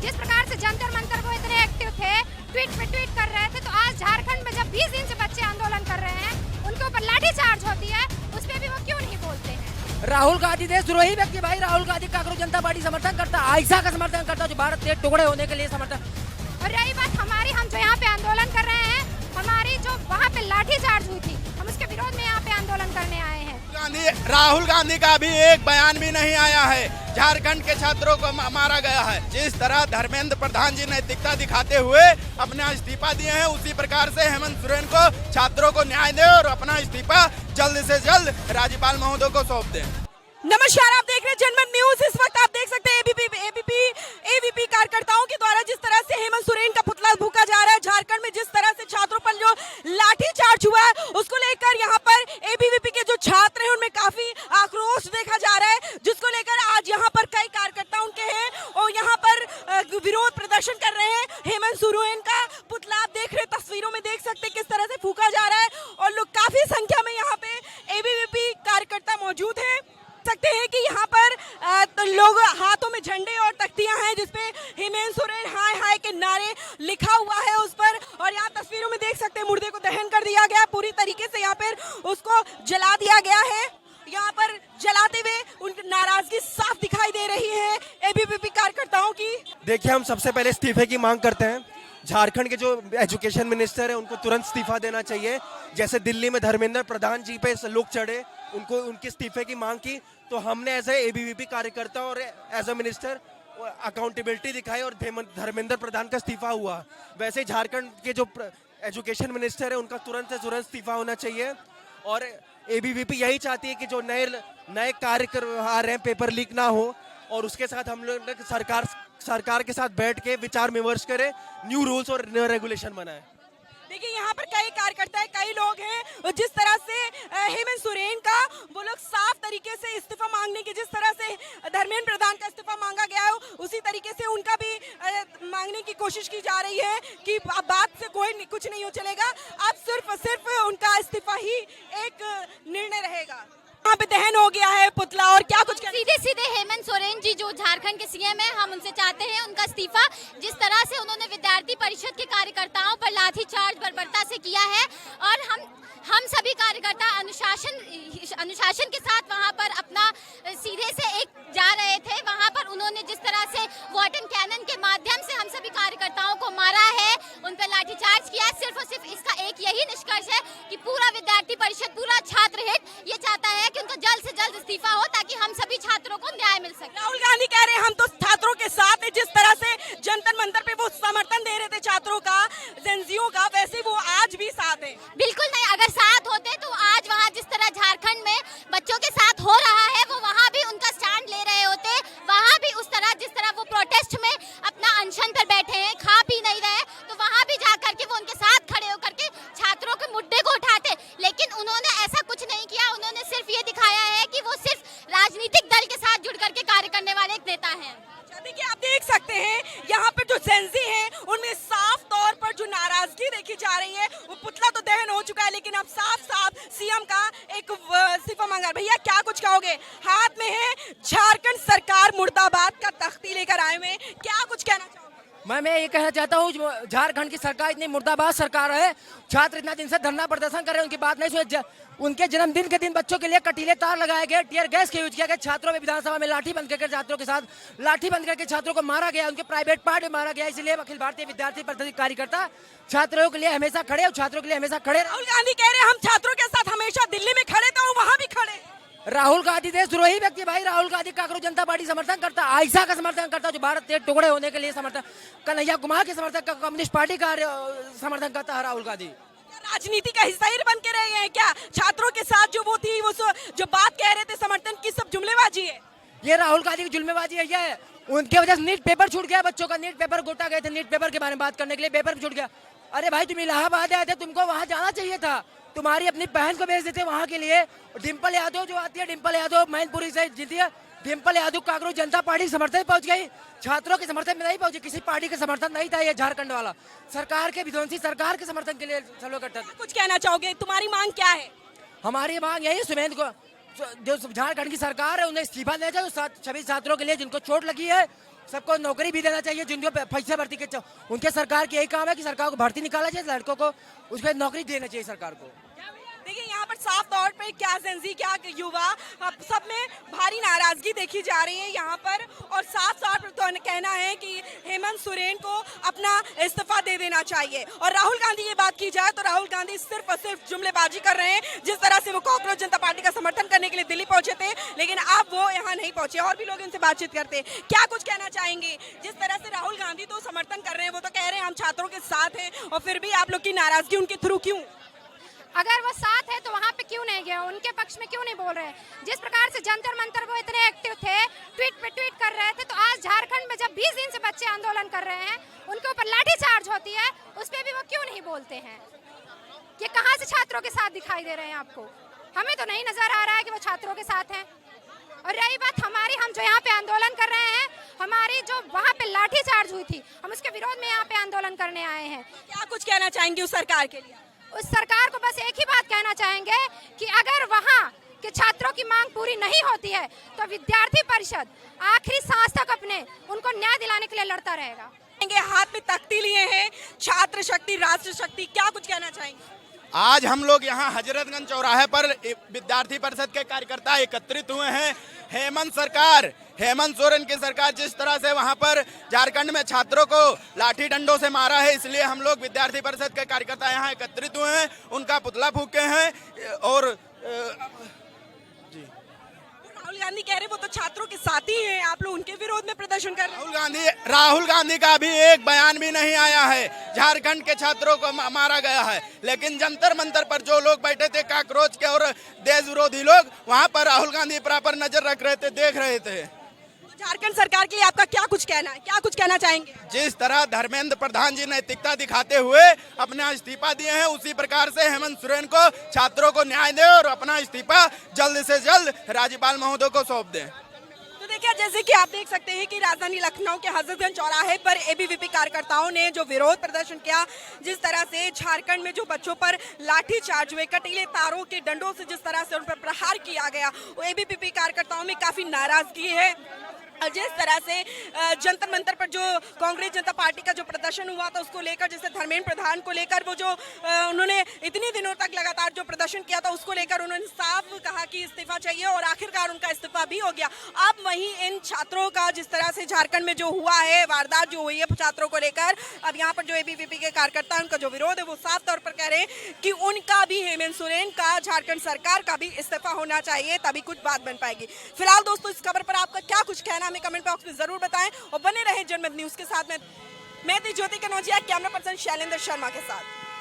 जिस प्रकार से जंतर मंतर को इतने एक्टिव थे, ट्वीट पे ट्वीट कर रहे थे, तो आज झारखंड में जब 20 दिन से बच्चे आंदोलन कर रहे हैं, उनके ऊपर लाठीचार्ज होती है, उस पर भी वो क्यों नहीं बोलते हैं? राहुल गांधी देशद्रोही व्यक्ति भाई। राहुल गांधी कांग्रेस जनता पार्टी समर्थन करता है, आयशा का समर्थन करता है, जो भारत के टुकड़े होने के लिए समर्थन। और रही बात हमारी, हम जो यहाँ पे आंदोलन कर रहे हैं, हमारी जो वहाँ पे लाठीचार्ज हुई थी, हम उसके विरोध में यहाँ पे आंदोलन करने आए हैं। राहुल गांधी का भी एक बयान भी नहीं आया है। झारखंड के छात्रों को मारा गया है। जिस तरह धर्मेंद्र प्रधान जी नैतिकता दिखाते हुए अपना इस्तीफा दिए हैं, उसी प्रकार से हेमंत सोरेन को छात्रों को न्याय दे और अपना इस्तीफा जल्द से जल्द राज्यपाल महोदय को सौंप दें। नमस्कार, आप देख रहे हैं जनमत न्यूज। इस वक्त आप देख सकते हैं एबीपी कार्यकर्ताओं के द्वारा जिस तरह से हेमंत सोरेन का पुतला फूंका जा रहा है, झारखंड में जिस तरह से छात्रों पर जो लाठीचार्ज हुआ है, उसको लेकर यहाँ पर एबीवीपी के जो छात्र हैं उनमें काफी आक्रोश देखा जा रहा है, जिसको लेकर आज यहाँ पर कई कार्यकर्ता उनके हैं और यहाँ पर विरोध प्रदर्शन कर रहे हैं। हेमंत सोरेन का पुतला आप देख रहे हैं, तस्वीरों में देख सकते हैं किस तरह से फूंका जा रहा है और लोग काफी संख्या में यहाँ पे एबीवीपी कार्यकर्ता मौजूद हैं। सकते हैं कि यहाँ पर तो लोग हाथों में झंडे और तख्तियां हैं जिसपे हेमंत सोरेन हाय हाय के नारे लिखा हुआ है उस पर, और यहाँ तस्वीरों में देख सकते हैं मुर्दे को दहन कर दिया गया, पूरी तरीके से यहाँ पर उसको जला दिया गया है। यहाँ पर जलाते हुए उनकी नाराजगी साफ दिखाई दे रही है एबीवीपी कार्यकर्ताओं की। देखिए, हम सबसे पहले इस्तीफे की मांग करते हैं। झारखंड के जो एजुकेशन मिनिस्टर है उनको तुरंत इस्तीफा देना चाहिए। जैसे दिल्ली में धर्मेंद्र प्रधान जी पे लोग चढ़े, उनको उनके इस्तीफे की मांग की, तो हमने एज ए एबीवीपी कार्यकर्ता और एज ए मिनिस्टर अकाउंटेबिलिटी दिखाई और धर्मेंद्र प्रधान का इस्तीफा हुआ। वैसे झारखंड के जो एजुकेशन मिनिस्टर है उनका तुरंत से तुरंत इस्तीफा होना चाहिए। और एबीवीपी यही चाहती है कि जो नए कार्य आ रहे हैं पेपर लीक ना हो, और उसके साथ हम लोग सरकार के साथ बैठ के विचार विमर्श करें, न्यू रूल्स और न्यू रेगुलेशन बनाए। देखिए, यहाँ पर कई कार्यकर्ता है, कई लोग हैं, जिस तरह से हेमंत सोरेन का वो लोग साफ तरीके से इस्तीफा मांगने की, जिस तरह से धर्मेंद्र प्रधान का इस्तीफा मांगा गया है, उसी तरीके से उनका भी मांगने की कोशिश की जा रही है कि अब बात से कोई कुछ नहीं हो चलेगा, अब सिर्फ उनका इस्तीफा ही एक निर्णय रहेगा। यहाँ पे दहन हो गया है पुतला, और क्या कुछ सीधे हेमंत सोरेन जी जो झारखंड के सीएम है, हम उनसे चाहते हैं उनका इस्तीफा। जिस तरह से उन्होंने विद्यार्थी परिषद के कार्यकर्ताओं पर लाठीचार्ज बर्बरता से किया है, और हम सभी कार्यकर्ता अनुशासन के साथ वहां पर अपना सीधे से एक जा रहे थे। वहां पर उन्होंने जिस तरह से वाटर कैनन के माध्यम से हम सभी कार्यकर्ताओं को मारा है, उन पर लाठीचार्ज किया है, सिर्फ और सिर्फ इसका एक यही निष्कर्ष है कि पूरा विद्यार्थी परिषद, पूरा छात्र हित ये चाहता है कि उनका जल्द से जल्द इस्तीफा हो, ताकि हम सभी छात्रों को न्याय मिल सके। राहुल गांधी कह रहे हैं हम तो छात्रों के साथ हैं, जिस तरह से जंतर मंतर पे वो समर्थन दे रहे थे छात्रों का, जेनजियों का, वैसे वो आज भी साथ हैं। बिल्कुल नहीं, अगर साथ होते तो आज वहाँ जिस तरह झारखंड में बच्चों के साथ हो रहा है, वो वहाँ भी उनका स्टैंड ले रहे होते, वहाँ भी उस तरह जिस तरह वो प्रोटेस्ट में अपना अनशन पर बैठे हैं, खा पी नहीं रहे, तो वहाँ भी जाकर के वो उनके साथ खड़े होकर के छात्रों के मुद्दे को उठाते। लेकिन उन्होंने ऐसा कुछ नहीं किया, उन्होंने सिर्फ ये दिखाया है कि वो सिर्फ राजनीतिक दल के साथ जुड़ करके कार्य करने वाले एक नेता हैं। देखिए, आप देख सकते हैं यहाँ पर जो जेनजी हैं उनमें साफ तौर पर जो नाराजगी देखी जा रही है, वो पुतला तो दहन हो चुका है, लेकिन अब साफ सीएम का एक इस्तीफा मांगा। भैया, क्या कुछ कहोगे? हाथ में है झारखंड सरकार मुर्दाबाद का तख्ती लेकर आए हुए, क्या कुछ कहना चाहोगे? मैं ये कहना चाहता हूँ, झारखंड की सरकार इतनी मुर्दाबाद सरकार है, छात्र इतना दिन से धरना प्रदर्शन कर रहे हैं, उनकी बात नहीं सुने। उनके जन्मदिन के दिन बच्चों के लिए कटीले तार लगाए गए, टीयर गैस के यूज किया गया, छात्रों में विधानसभा में लाठी बंद करके छात्रों के साथ लाठी बंद करके छात्रों को मारा गया, उनके प्राइवेट पार्ट में मारा गया। इसलिए अखिल भारतीय विद्यार्थी परिषद कार्यकर्ता छात्रों के लिए हमेशा खड़े और छात्रों के लिए हमेशा खड़े। राहुल गांधी कह रहे हैं हम छात्रों के साथ हमेशा दिल्ली में खड़े थे, वहाँ भी खड़े। राहुल गांधी देशद्रोही व्यक्ति भाई। राहुल गांधी कांग्रेस जनता पार्टी समर्थन करता है, आयशा का समर्थन करता है, जो भारत के टुकड़े होने के लिए समर्थन, कन्हैया कुमार के समर्थन, कम्युनिस्ट पार्टी का समर्थन करता है राहुल गांधी। राजनीति का हिस्सा ही बन के रह गए हैं क्या? छात्रों के साथ जो वो थी, वो जो बात कह रहे थे समर्थन की, सब जुमलेबाजी है। ये राहुल गांधी की जुल्मेबाजी है। ये उनके वजह से नीट पेपर छूट गया, बच्चों का नीट पेपर गोटा गए थे, नीट पेपर के बारे में बात करने के लिए पेपर छूट गया। अरे भाई, तुम इलाहाबाद आए थे, तुमको वहाँ जाना चाहिए था, तुम्हारी अपनी बहन को भेज देते वहाँ के लिए। डिम्पल यादव जो आती है, डिम्पल यादव मैनपुरी से जीती है, डिम्पल यादव कांग्रेस जनता पार्टी के समर्थन पहुंच गई, छात्रों के समर्थन में नहीं पहुंची, किसी पार्टी का समर्थन नहीं था। ये झारखंड वाला सरकार के विध्वंसी सरकार के समर्थन के लिए सब लोग करते थे। कुछ कहना चाहोगे? तुम्हारी मांग क्या है? हमारी मांग यही, सुमेंद्र को जो झारखंड की सरकार है उन्हें इस्तीफा देना चाहिए। सभी छात्रों के लिए जिनको चोट लगी है, सबको नौकरी भी देना चाहिए जिनको पैसे भर्ती के उनके सरकार की यही काम है कि सरकार को भर्ती निकाला चाहिए, लड़कों को उसके नौकरी देना चाहिए सरकार को। देखिए यहाँ पर साफ तौर पे क्या जेंजी क्या युवा सब में भारी नाराजगी देखी जा रही है यहाँ पर, और साफ साफ तो कहना है कि हेमंत सोरेन को अपना इस्तीफा दे देना चाहिए। और राहुल गांधी की बात की जाए तो राहुल गांधी सिर्फ और सिर्फ जुमलेबाजी कर रहे हैं। जिस तरह से वो कॉकरोच जनता पार्टी का समर्थन करने के लिए दिल्ली पहुंचे थे, लेकिन अब वो यहाँ नहीं पहुंचे और भी लोग इनसे बातचीत करते। क्या कुछ कहना चाहेंगे? जिस तरह से राहुल गांधी तो समर्थन कर रहे हैं, वो तो कह रहे हैं हम छात्रों के साथ हैं, और फिर भी आप लोग की नाराजगी उनके थ्रू क्यों? अगर वो साथ है तो वहाँ पे क्यों नहीं गए, उनके पक्ष में क्यों नहीं बोल रहे? जिस प्रकार से जंतर मंतर वो इतने एक्टिव थे, ट्वीट पे ट्वीट कर रहे थे, तो आज झारखंड में जब 20 दिन से बच्चे आंदोलन कर रहे हैं, उनके ऊपर लाठीचार्ज होती है, उस पर भी वो क्यों नहीं बोलते हैं? ये कहाँ से छात्रों के साथ दिखाई दे रहे हैं आपको? हमें तो नहीं नजर आ रहा है कि वो छात्रों के साथ हैं। और रही बात हमारी, हम जो यहाँ पे आंदोलन कर रहे हैं, हमारी जो वहाँ पे लाठीचार्ज हुई थी, हम उसके विरोध में यहाँ पे आंदोलन करने आए हैं। क्या कुछ कहना चाहेंगे उस सरकार के लिए? उस सरकार को बस एक ही बात कहना चाहेंगे कि अगर वहाँ के छात्रों की मांग पूरी नहीं होती है तो विद्यार्थी परिषद आखिरी सांस तक अपने उनको न्याय दिलाने के लिए लड़ता रहेगा। हाथ में तख्ती लिए हैं छात्र शक्ति, राष्ट्र शक्ति, क्या कुछ कहना चाहेंगे? आज हम लोग यहाँ हजरतगंज चौराहे पर विद्यार्थी परिषद के कार्यकर्ता एकत्रित हुए हैं। हेमंत सोरेन की सरकार जिस तरह से वहाँ पर झारखंड में छात्रों को लाठी डंडों से मारा है, इसलिए हम लोग विद्यार्थी परिषद के कार्यकर्ता यहाँ एकत्रित हुए हैं, उनका पुतला फूके हैं। और राहुल गांधी कह रहे वो तो छात्रों के साथी हैं, आप लोग उनके विरोध में प्रदर्शन कर रहे हैं। राहुल गांधी का भी एक बयान भी नहीं आया है। झारखंड के छात्रों को मारा गया है, लेकिन जंतर मंतर पर जो लोग बैठे थे, काकरोच के और देश विरोधी लोग, वहां पर राहुल गांधी पर नजर रख रहे थे, देख रहे थे। झारखंड सरकार के लिए आपका क्या कुछ कहना है, क्या कुछ कहना चाहेंगे? जिस तरह धर्मेंद्र प्रधान जी नैतिकता दिखाते हुए अपना इस्तीफा दिए हैं, उसी प्रकार से हेमंत सोरेन को छात्रों को न्याय दे और अपना इस्तीफा जल्द से जल्द राज्यपाल महोदय को सौंप दें। तो देखिए, जैसे कि आप देख सकते हैं कि राजधानी लखनऊ के हजरतगंज चौराहे पर एबीवीपी कार्यकर्ताओं ने जो विरोध प्रदर्शन किया, जिस तरह से झारखंड में जो बच्चों पर लाठीचार्ज हुए, कटीले तारों के डंडों से जिस तरह से उन पर प्रहार किया गया, वो एबीवीपी कार्यकर्ताओं में काफी नाराजगी है। जिस तरह से जंतर मंतर पर जो कांग्रेस जनता पार्टी का जो प्रदर्शन हुआ था, उसको लेकर, जैसे धर्मेंद्र प्रधान को लेकर वो जो उन्होंने इतने दिनों तक लगातार जो प्रदर्शन किया था, उसको लेकर उन्होंने साफ कहा कि इस्तीफा चाहिए, और आखिरकार उनका इस्तीफा भी हो गया। अब वहीं इन छात्रों का जिस तरह से झारखंड में जो हुआ है, वारदात जो हुई है छात्रों को लेकर, अब यहाँ पर जो एबीवीपी के कार्यकर्ता उनका जो विरोध है, वो साफ तौर पर कह रहे हैं कि उनका भी, हेमंत सोरेन का, झारखंड सरकार का भी इस्तीफा होना चाहिए, तभी कुछ बात बन पाएगी। फिलहाल दोस्तों, इस खबर पर आपका क्या कुछ कहना हमें कमेंट बॉक्स में जरूर बताएं, और बने रहे जनमत न्यूज के साथ। मैं थी ज्योति कनौजिया, कैमरा पर्सन शैलेंद्र शर्मा के साथ।